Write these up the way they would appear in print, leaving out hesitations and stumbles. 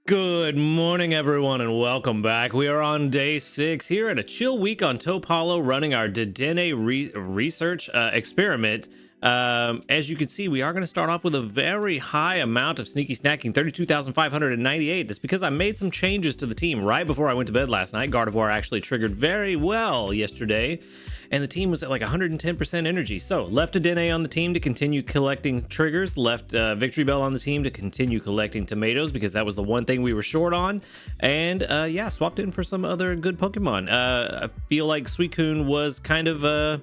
Good morning, everyone, and welcome back. We are on day 6 here at a chill week on Topalo, running our Dedenne research experiment. As you can see, we are going to start off with a very high amount of sneaky snacking, 32,598. That's because I made some changes to the team right before I went to bed last night. Gardevoir actually triggered very well yesterday, and the team was at like 110% energy. So left a Dedenne on the team to continue collecting triggers, left Victory Bell on the team to continue collecting tomatoes because that was the one thing we were short on, and yeah, swapped in for some other good Pokemon. I feel like Suicune was kind of a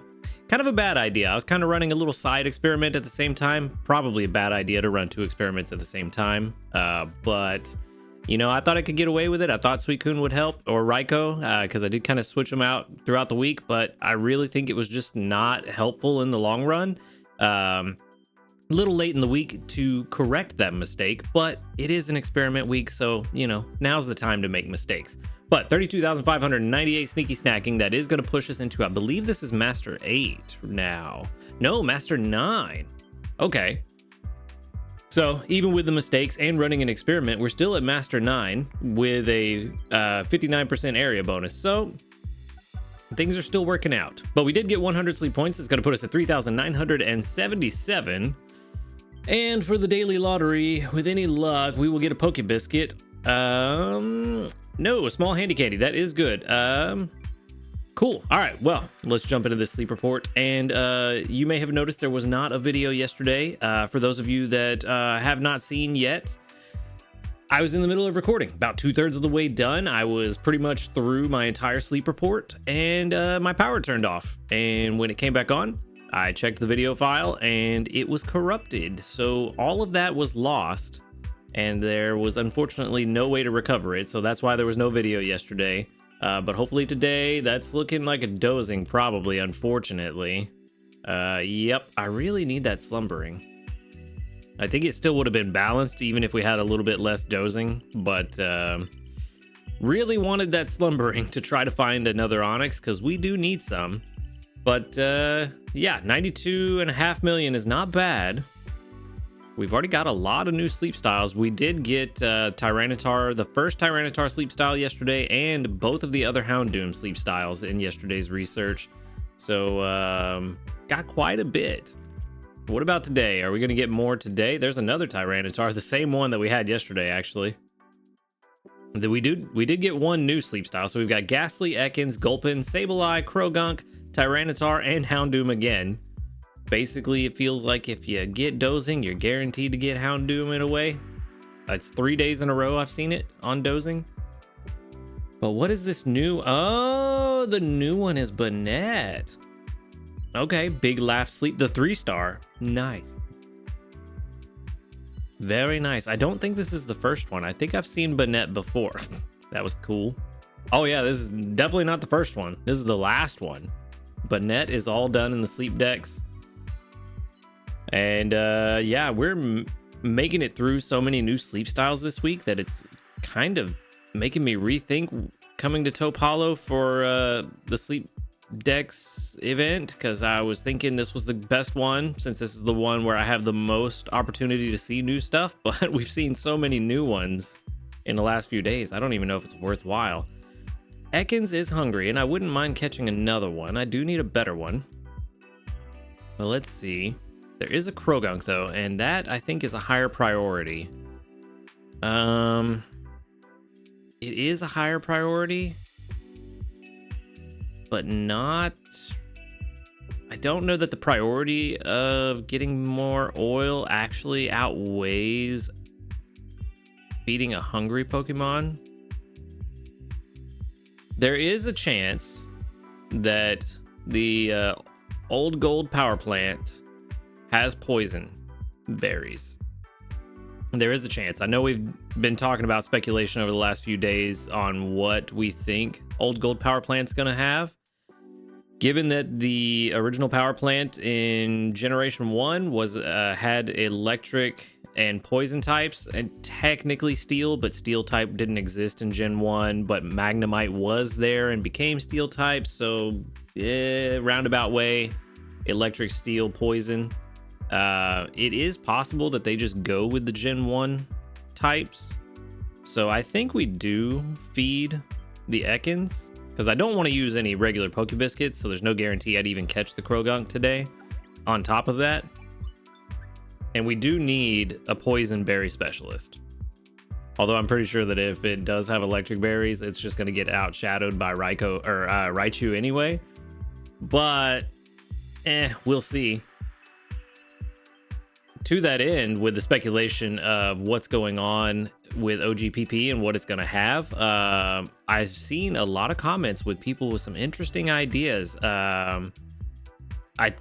bad idea. I was kind of running a little side experiment at the same time. Probably a bad idea to run 2 experiments at the same time, but you know, I thought I could get away with it. I thought Suicune would help, or Raikou, because I did kind of switch them out throughout the week, but I really think it was just not helpful in the long run. A little late in the week to correct that mistake, but it is an experiment week, so, you know, now's the time to make mistakes. But 32,598 sneaky snacking, that is going to push us into, I believe this is Master 8 now. No, Master 9. Okay. So even with the mistakes and running an experiment, we're still at Master 9 with a 59% area bonus. So things are still working out. But we did get 100 sleep points. It's going to put us at 3,977. And for the daily lottery, with any luck, we will get a Poke Biscuit. No, a small handy candy. That is good. Cool. All right, well, let's jump into this sleep report. And you may have noticed there was not a video yesterday. For those of you that have not seen yet, I was in the middle of recording, about 2/3 of the way done. I was pretty much through my entire sleep report, and my power turned off. And when it came back on, I checked the video file and it was corrupted. So all of that was lost, and there was unfortunately no way to recover it. So that's why there was no video yesterday. But hopefully today, that's looking like a dozing, probably, unfortunately. Yep, I really need that slumbering. I think it still would have been balanced, even if we had a little bit less dozing, but really wanted that slumbering to try to find another Onyx, because we do need some. But yeah, 92.5 million is not bad. We've already got a lot of new sleep styles. We did get Tyranitar, the first Tyranitar sleep style yesterday, and both of the other Houndoom sleep styles in yesterday's research. So got quite a bit. What about today? Are we going to get more today? There's another Tyranitar, the same one that we had yesterday, actually. We did get one new sleep style. So we've got Ghastly, Ekans, Gulpin, Sableye, Krogunk, Tyranitar, and Houndoom again. Basically, it feels like if you get dozing, you're guaranteed to get Houndoom in a way. That's 3 days in a row I've seen it on dozing. But what is this new? Oh, the new one is Banette. Okay, Big Laugh Sleep, the 3-star. Nice. Very nice. I don't think this is the first one. I think I've seen Banette before. That was cool. Oh yeah, this is definitely not the first one. This is the last one. Banette is all done in the sleep decks. And yeah, we're making it through so many new sleep styles this week that it's kind of making me rethink coming to Topalo for the sleep decks event, because I was thinking this was the best one, since this is the one where I have the most opportunity to see new stuff. But we've seen so many new ones in the last few days, I don't even know if it's worthwhile. Ekans is hungry, and I wouldn't mind catching another one. I do need a better one. But let's see. There is a Krogunk though, and that I think is a higher priority. It is a higher priority, but not... I don't know that the priority of getting more oil actually outweighs feeding a hungry Pokemon. There is a chance that the old gold power plant has poison berries. There is a chance. I know we've been talking about speculation over the last few days on what we think old gold power plant's gonna have. Given that the original power plant in Generation 1 was had electric and poison types, and technically steel, but steel type didn't exist in Gen 1, but Magnemite was there and became steel type, so roundabout way, electric, steel, poison. It is possible that they just go with the Gen 1 types So I think we do feed the Ekans, because I don't want to use any regular Pokebiscuits, so there's no guarantee I'd even catch the Krogunk today on top of that. And we do need a Poison Berry Specialist. Although I'm pretty sure that if it does have Electric Berries, it's just going to get outshadowed by Raichu anyway. But, we'll see. To that end, with the speculation of what's going on with OGPP and what it's going to have, I've seen a lot of comments with people with some interesting ideas.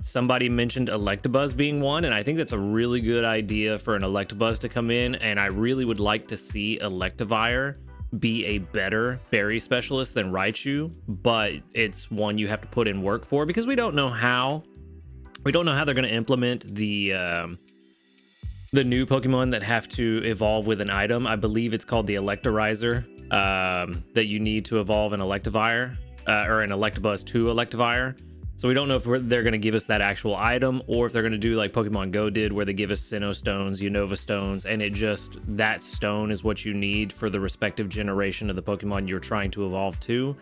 Somebody mentioned Electabuzz being one, and I think that's a really good idea for an Electabuzz to come in, and I really would like to see Electivire be a better berry specialist than Raichu, but it's one you have to put in work for, because we don't know how they're going to implement the new Pokemon that have to evolve with an item. I believe it's called the Electorizer, that you need to evolve an Electivire, or an Electabuzz to Electivire. So we don't know if they're going to give us that actual item, or if they're going to do like Pokemon Go did, where they give us Sinnoh Stones, Unova Stones, and that stone is what you need for the respective generation of the Pokemon you're trying to evolve to.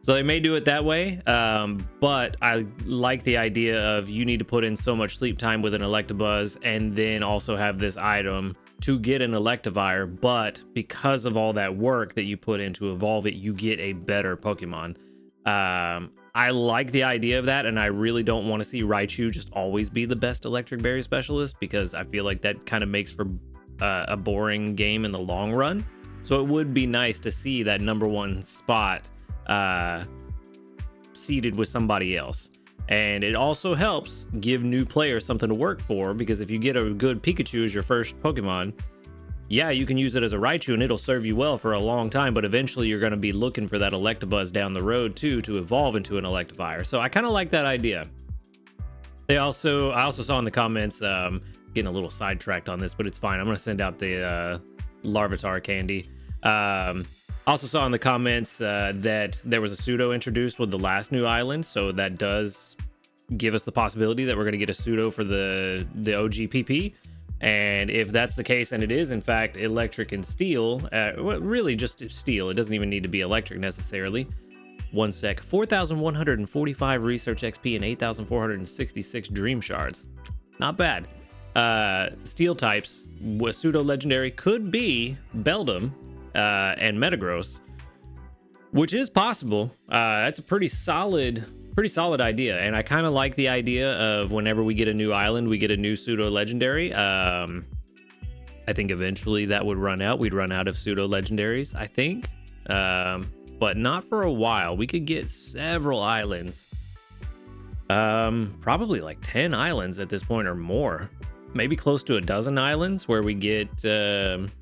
So they may do it that way, but I like the idea of you need to put in so much sleep time with an Electabuzz and then also have this item to get an Electivire, but because of all that work that you put in to evolve it, you get a better Pokemon. I like the idea of that, and I really don't want to see Raichu just always be the best Electric Berry Specialist, because I feel like that kind of makes for a boring game in the long run. So it would be nice to see that #1 spot seated with somebody else. And it also helps give new players something to work for, because if you get a good Pikachu as your first Pokemon, yeah, you can use it as a Raichu and it'll serve you well for a long time, but eventually you're going to be looking for that Electabuzz down the road too, to evolve into an Electivire. So I kind of like that idea. I also saw in the comments, getting a little sidetracked on this, but it's fine. I'm going to send out the Larvitar candy. Also saw in the comments that there was a pseudo introduced with the last new island, so that does give us the possibility that we're going to get a pseudo for the OGPP. And if that's the case, and it is in fact electric and steel, well, really just steel, it doesn't even need to be electric necessarily. One sec, 4,145 research XP and 8,466 dream shards. Not bad. Steel types with pseudo legendary could be Beldum and Metagross, which is possible. That's a pretty solid idea, and I kind of like the idea of whenever we get a new island, we get a new pseudo legendary. I think eventually that would run out. We'd run out of pseudo legendaries, I think, but not for a while. We could get several islands, probably like 10 islands at this point or more, maybe close to a dozen islands where we get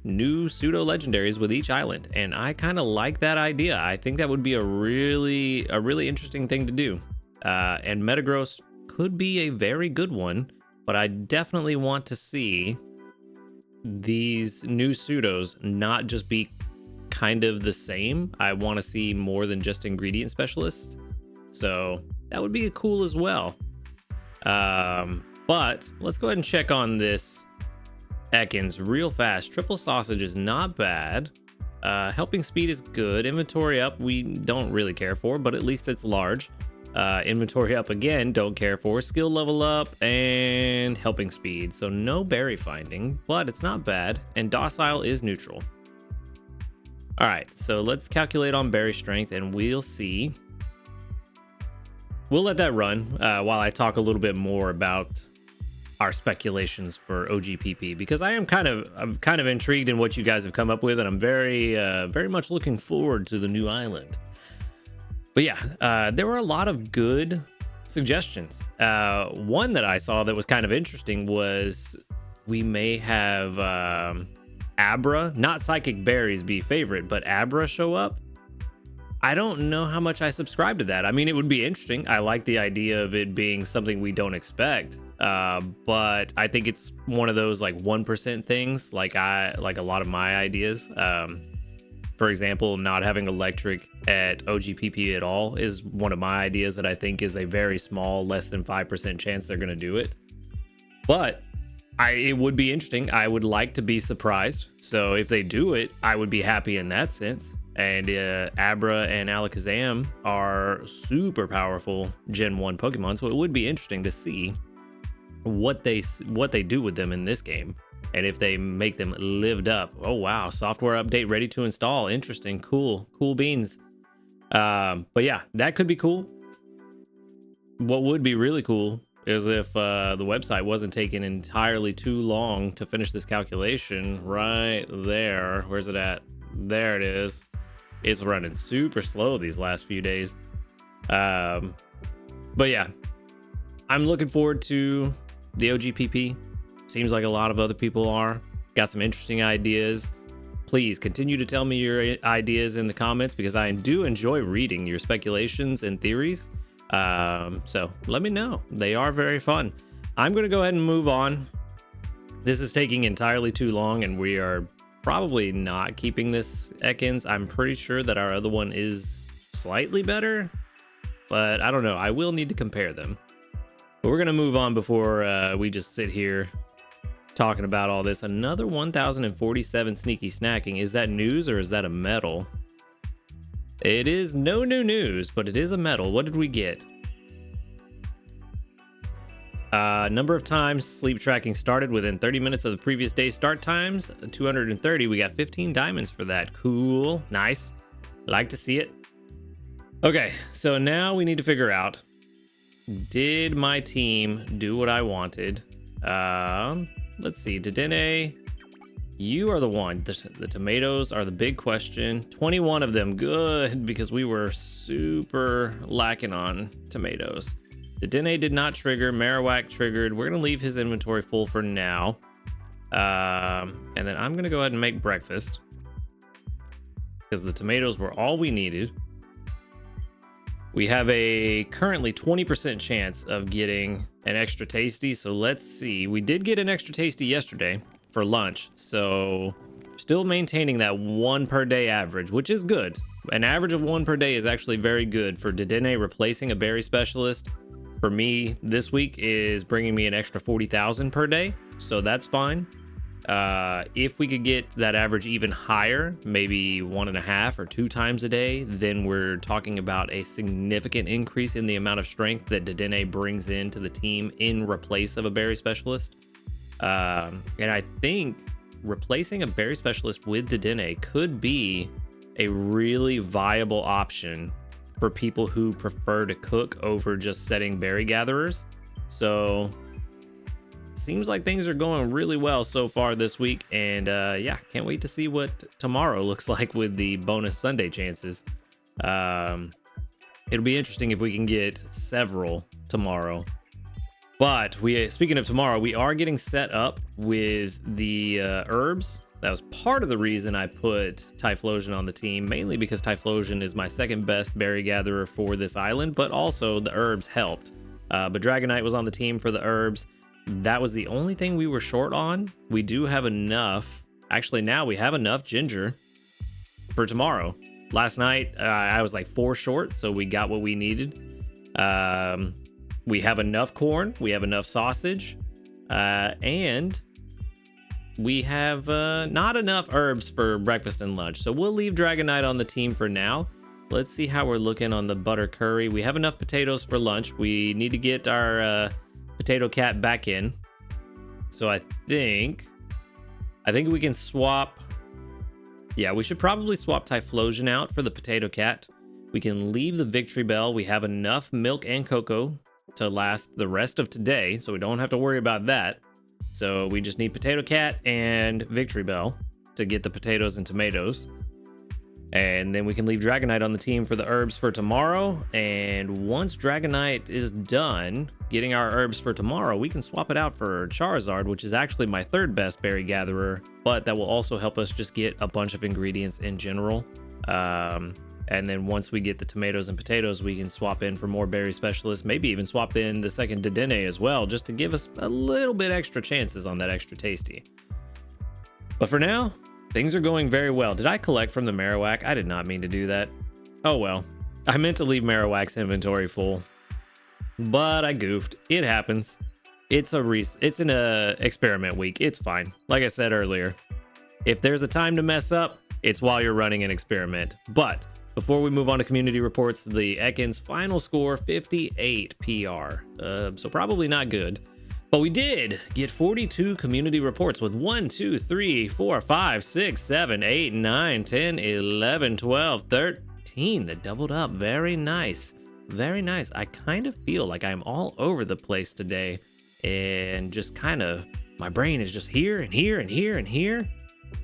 new pseudo legendaries with each island. And I kind of like that idea. I think that would be a really interesting thing to do. And Metagross could be a very good one, but I definitely want to see these new pseudos not just be kind of the same. I want to see more than just ingredient specialists. So that would be cool as well. But let's go ahead and check on this Ekans real fast. Triple sausage is not bad. Helping speed is good. Inventory up, we don't really care for, but at least it's large. Inventory up again, don't care for. Skill level up and helping speed. So no berry finding, but it's not bad. And docile is neutral. All right, so let's calculate on berry strength and we'll see. We'll let that run while I talk a little bit more about our speculations for OGPP, because I'm kind of intrigued in what you guys have come up with, and I'm very much looking forward to the new island. But yeah, there were a lot of good suggestions. One that I saw that was kind of interesting was we may have Abra, not Psychic Berries be favorite, but Abra show up. I don't know how much I subscribe to that. I mean, it would be interesting. I like the idea of it being something we don't expect. But I think it's one of those like 1% things, like a lot of my ideas. For example, not having electric at OGPP at all is one of my ideas that I think is a very small, less than 5% chance they're going to do it. But It would be interesting. I would like to be surprised. So if they do it, I would be happy in that sense. And Abra and Alakazam are super powerful Gen 1 Pokemon, so it would be interesting to see what they do with them in this game, and if they make them lived up. Oh wow, software update ready to install. Interesting, cool beans. But yeah, that could be cool. What would be really cool is if the website wasn't taking entirely too long to finish this calculation. Right there, where's it at? There it is. It's running super slow these last few days. But yeah, I'm looking forward to the OGPP. Seems like a lot of other people are. Got some interesting ideas. Please continue to tell me your ideas in the comments, because I do enjoy reading your speculations and theories. So let me know. They are very fun. I'm going to go ahead and move on. This is taking entirely too long, and we are probably not keeping this Ekans. I'm pretty sure that our other one is slightly better, but I don't know. I will need to compare them. But we're going to move on before we just sit here talking about all this. Another 1047 sneaky snacking. Is that news or is that a medal? It is no new news, but it is a medal. What did we get? Number of times sleep tracking started within 30 minutes of the previous day's start times. 230. We got 15 diamonds for that. Cool. Nice. Like to see it. Okay, so now we need to figure out, did my team do what I wanted? Let's see. Dedenne, you are the one. The tomatoes are the big question. 21 of them. Good, because we were super lacking on tomatoes. Dedenne did not trigger. Marowak triggered. We're going to leave his inventory full for now. And then I'm going to go ahead and make breakfast, because the tomatoes were all we needed. We have a currently 20% chance of getting an extra tasty. So let's see. We did get an extra tasty yesterday for lunch. So still maintaining that 1 per day average, which is good. An average of 1 per day is actually very good for Dedenne. Replacing a berry specialist for me this week is bringing me an extra 40,000 per day. So that's fine. If we could get that average even higher, maybe 1.5 or 2 times a day, then we're talking about a significant increase in the amount of strength that Dedenne brings into the team in replace of a berry specialist. And I think replacing a berry specialist with Dedenne could be a really viable option for people who prefer to cook over just setting berry gatherers. So seems like things are going really well so far this week, and yeah, can't wait to see what tomorrow looks like with the bonus Sunday chances. It'll be interesting if we can get several tomorrow. But speaking of tomorrow, we are getting set up with the herbs. That was part of the reason I put Typhlosion on the team, mainly because Typhlosion is my second best berry gatherer for this island, but also the herbs helped. But Dragonite was on the team for the herbs. That was the only thing we were short on. We do have enough. Actually, now we have enough ginger for tomorrow. Last night, I was like 4 short, so we got what we needed. We have enough corn. We have enough sausage. And we have not enough herbs for breakfast and lunch. So we'll leave Dragonite on the team for now. Let's see how we're looking on the butter curry. We have enough potatoes for lunch. We need to get our potato cat back in. So I think we can swap. Yeah, we should probably swap Typhlosion out for the potato cat. We can leave the Victory Bell. We have enough milk and cocoa to last the rest of today, so we don't have to worry about that. So we just need potato cat and Victory Bell to get the potatoes and tomatoes. And then we can leave Dragonite on the team for the herbs for tomorrow. And once Dragonite is done getting our herbs for tomorrow, we can swap it out for Charizard, which is actually my 3rd best berry gatherer, but that will also help us just get a bunch of ingredients in general. And then once we get the tomatoes and potatoes, we can swap in for more berry specialists, maybe even swap in the second Dedenne as well, just to give us a little bit extra chances on that extra tasty. But for now, things are going very well. Did I collect from the Marowak? I did not mean to do that. Oh well. I meant to leave Marowak's inventory full, but I goofed. It happens. It's an experiment week. It's fine. Like I said earlier, if there's a time to mess up, it's while you're running an experiment. But before we move on to community reports, the Ekans final score 58 PR. So probably not good. But we did get 42 community reports with 1, 2, 3, 4, 5, 6, 7, 8, 9, 10, 11, 12, 13 that doubled up. Very nice. Very nice. I kind of feel like I'm all over the place today and just kind of, my brain is just here and here and here and here.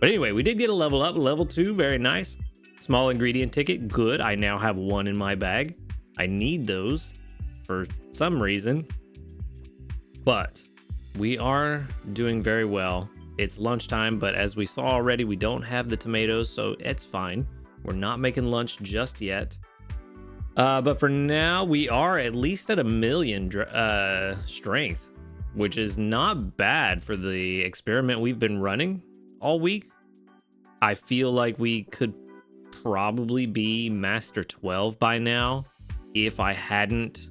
But anyway, we did get a level up, level 2. Very nice. Small ingredient ticket. Good. I now have 1 in my bag. I need those for some reason. But we are doing very well. It's lunchtime, but as we saw already, we don't have the tomatoes, so it's fine. We're not making lunch just yet. But for now, we are at least at 1 million strength, which is not bad for the experiment we've been running all week. I feel like we could probably be Master 12 by now if I hadn't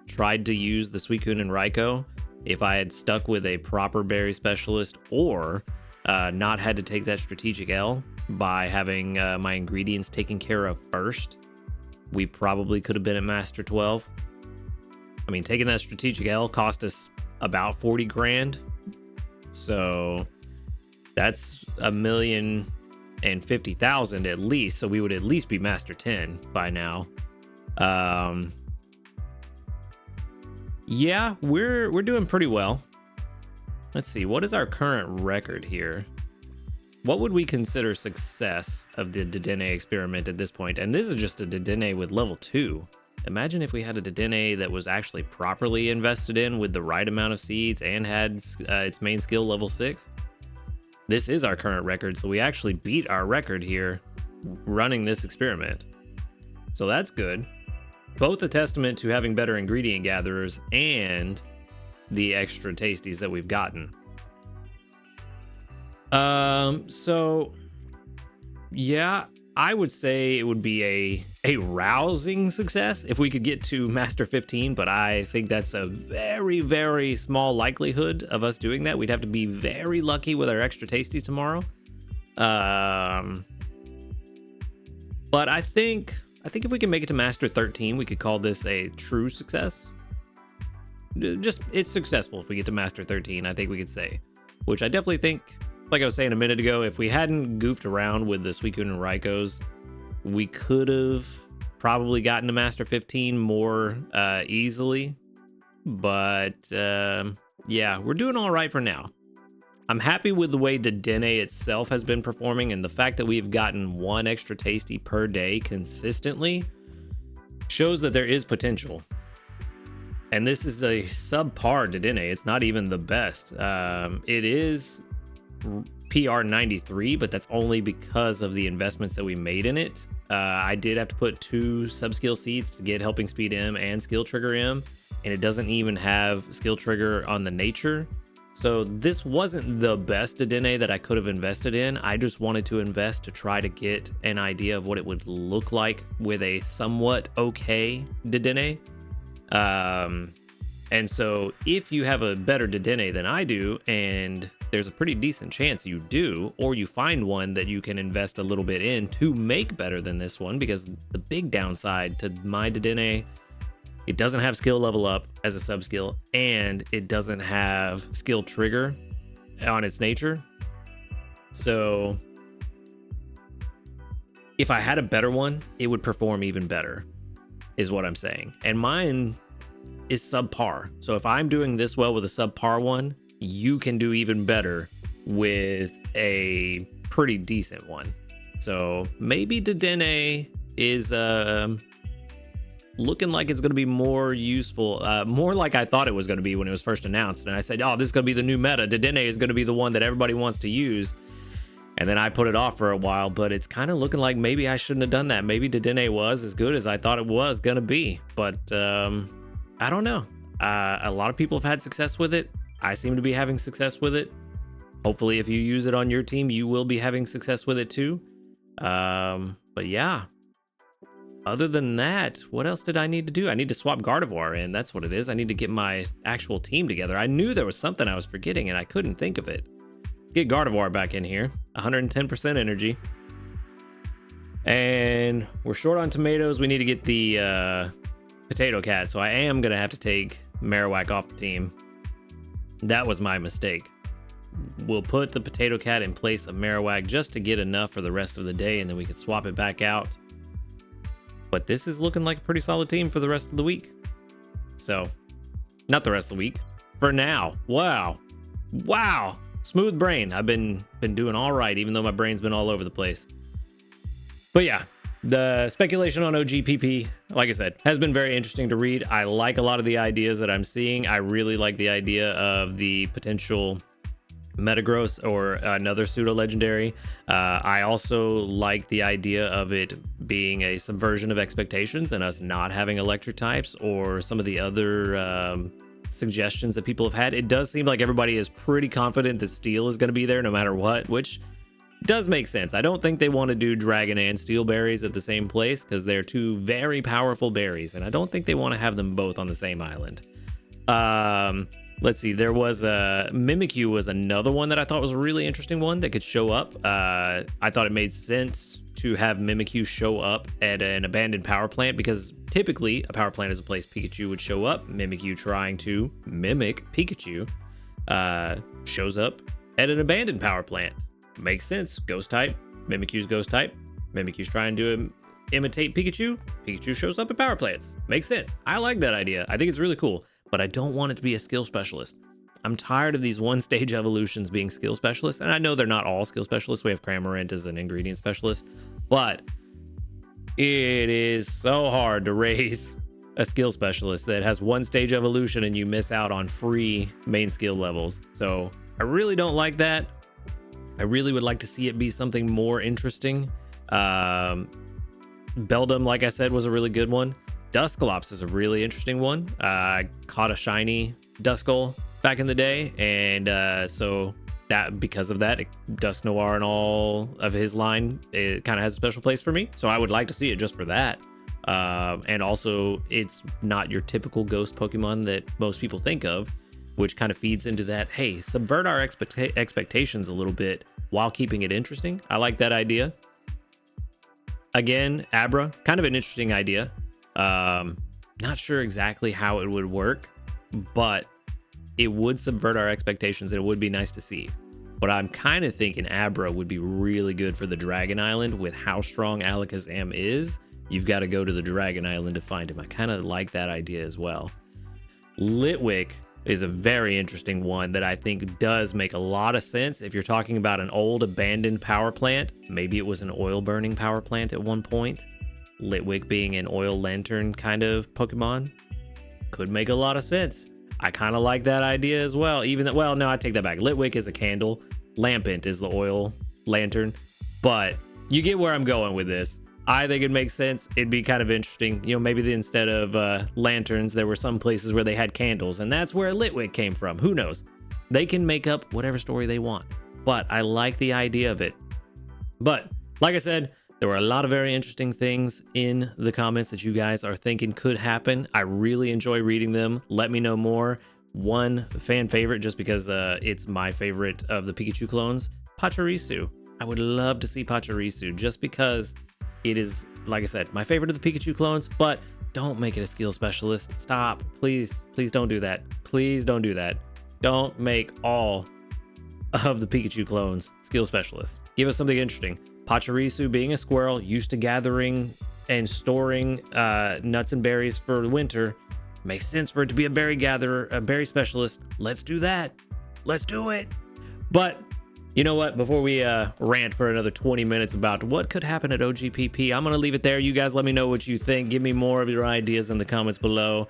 tried to use the Suicune and Raikou. If I had stuck with a proper berry specialist or not had to take that strategic L by having my ingredients taken care of first, we probably could have been at Master 12. I mean, taking that strategic L cost us about 40 grand. So that's 1,050,000 at least. So we would at least be Master 10 by now. Yeah, we're doing pretty well. Let's see, what is our current record here? What would we consider success of the Dedenne experiment at this point? And this is just a Dedenne with level 2. Imagine if we had a Dedenne that was actually properly invested in with the right amount of seeds and had its main skill level 6. This is our current record, so we actually beat our record here running this experiment. So that's good. Both a testament to having better ingredient gatherers and the extra tasties that we've gotten. So yeah, I would say it would be a rousing success if we could get to Master 15, but I think that's a very, very small likelihood of us doing that. We'd have to be very lucky with our extra tasties tomorrow. But I think if we can make it to Master 13, we could call this a true success. Just, it's successful if we get to Master 13, I think we could say. Which I definitely think, like I was saying a minute ago, if we hadn't goofed around with the Suicune and Raikous, we could have probably gotten to Master 15 more easily. But yeah, we're doing all right for now. I'm happy with the way Dedenne itself has been performing, and the fact that we've gotten 1 extra tasty per day consistently shows that there is potential. And this is a subpar Dedenne. It's not even the best. It is PR 93, but that's only because of the investments that we made in it. I did have to put 2 sub-skill seeds to get Helping Speed M and Skill Trigger M, and it doesn't even have Skill Trigger on the nature. So this wasn't the best Dedenne that I could have invested in. I just wanted to invest to try to get an idea of what it would look like with a somewhat okay Dedenne. And so if you have a better Dedenne than I do, and there's a pretty decent chance you do, or you find one that you can invest a little bit in to make better than this one, because the big downside to my Dedenne, it doesn't have skill level up as a sub skill, and it doesn't have skill trigger on its nature. So if I had a better one, it would perform even better, is what I'm saying. And mine is subpar. So if I'm doing this well with a subpar one, you can do even better with a pretty decent one. So maybe Dedenne is looking like it's going to be more useful, more like I thought it was going to be when it was first announced. And I said, oh, this is going to be the new meta. Dedenne is going to be the one that everybody wants to use. And then I put it off for a while, but it's kind of looking like maybe I shouldn't have done that. Maybe Dedenne was as good as I thought it was going to be. But I don't know. A lot of people have had success with it. I seem to be having success with it. Hopefully, if you use it on your team, you will be having success with it too. But yeah. other than that, what else did I need to do? I need to swap Gardevoir in. That's what it is. I need to get my actual team together. I knew there was something I was forgetting and I couldn't think of it. Let's get Gardevoir back in here. 110% energy. And we're short on tomatoes. We need to get the Potato Cat. So I am going to have to take Marowak off the team. That was my mistake. We'll put the Potato Cat in place of Marowak just to get enough for the rest of the day, and then we can swap it back out. But this is looking like a pretty solid team for the rest of the week. So, not the rest of the week. For now. Wow. Wow. Smooth brain. I've been doing all right, even though my brain's been all over the place. But yeah, the speculation on OGPP, like I said, has been very interesting to read. I like a lot of the ideas that I'm seeing. I really like the idea of the potential Metagross or another pseudo legendary. I also like the idea of it being a subversion of expectations and us not having electric types or some of the other suggestions that people have had. It does seem like everybody is pretty confident that steel is going to be there no matter what, which does make sense. I don't think they want to do dragon and steel berries at the same place because they're two very powerful berries, and I don't think they want to have them both on the same island. Let's see, there was a Mimikyu was another one that I thought was a really interesting one that could show up. I thought it made sense to have Mimikyu show up at an abandoned power plant because typically a power plant is a place Pikachu would show up. Mimikyu trying to mimic Pikachu shows up at an abandoned power plant. Makes sense. Ghost type. Mimikyu's ghost type. Mimikyu's trying to imitate Pikachu. Pikachu shows up at power plants. Makes sense. I like that idea. I think it's really cool. But I don't want it to be a skill specialist. I'm tired of these one-stage evolutions being skill specialists, and I know they're not all skill specialists. We have Cramorant as an ingredient specialist, but it is so hard to raise a skill specialist that has one-stage evolution and you miss out on free main skill levels. So I really don't like that. I really would like to see it be something more interesting. Beldum, like I said, was a really good one. Dusclops is a really interesting one. I caught a shiny Duskull back in the day, and so that because of that, Dusknoir and all of his line, it kind of has a special place for me. So I would like to see it just for that. And also, it's not your typical ghost Pokemon that most people think of, which kind of feeds into that, hey, subvert our expectations a little bit while keeping it interesting. I like that idea. Again, Abra, kind of an interesting idea. Not sure exactly how it would work, but it would subvert our expectations and it would be nice to see. But I'm kind of thinking Abra would be really good for the Dragon Island with how strong Alakazam is. You've got to go to the Dragon Island to find him. I kind of like that idea as well. Litwick is a very interesting one that I think does make a lot of sense. If you're talking about an old abandoned power plant, maybe it was an oil burning power plant at one point. Litwick being an oil lantern kind of Pokemon could make a lot of sense. I kind of like that idea as well. Even that, well, no, I take that back. Litwick is a candle. Lampent is the oil lantern. But you get where I'm going with this. I think it makes sense. It'd be kind of interesting. You know, maybe instead of lanterns, there were some places where they had candles, and that's where Litwick came from. Who knows? They can make up whatever story they want. But I like the idea of it. But like I said, there were a lot of very interesting things in the comments that you guys are thinking could happen. I really enjoy reading them. Let me know more. One fan favorite, just because it's my favorite of the Pikachu clones, Pachirisu. I would love to see Pachirisu just because it is, like I said, my favorite of the Pikachu clones, but don't make it a skill specialist. Stop. Please, please don't do that. Please don't do that. Don't make all of the Pikachu clones skill specialists. Give us something interesting. Pachirisu, being a squirrel, used to gathering and storing nuts and berries for the winter, makes sense for it to be a berry gatherer, a berry specialist. Let's do that. Let's do it. But you know what? Before we rant for another 20 minutes about what could happen at OGPP, I'm going to leave it there. You guys let me know what you think. Give me more of your ideas in the comments below.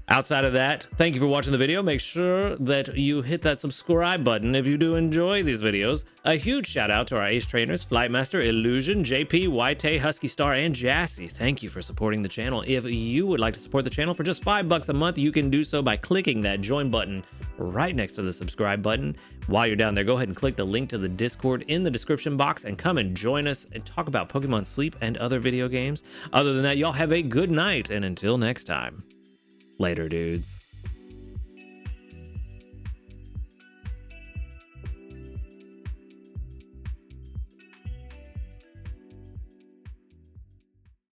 Outside of that, thank you for watching the video. Make sure that you hit that subscribe button if you do enjoy these videos. A huge shout out to our ace trainers, Flightmaster, Illusion, JP, White, Husky Star, and Jassy. Thank you for supporting the channel. If you would like to support the channel for just $5 a month, you can do so by clicking that join button right next to the subscribe button. While you're down there, go ahead and click the link to the Discord in the description box and come and join us and talk about Pokemon Sleep and other video games. Other than that, y'all have a good night, and until next time, later, dudes.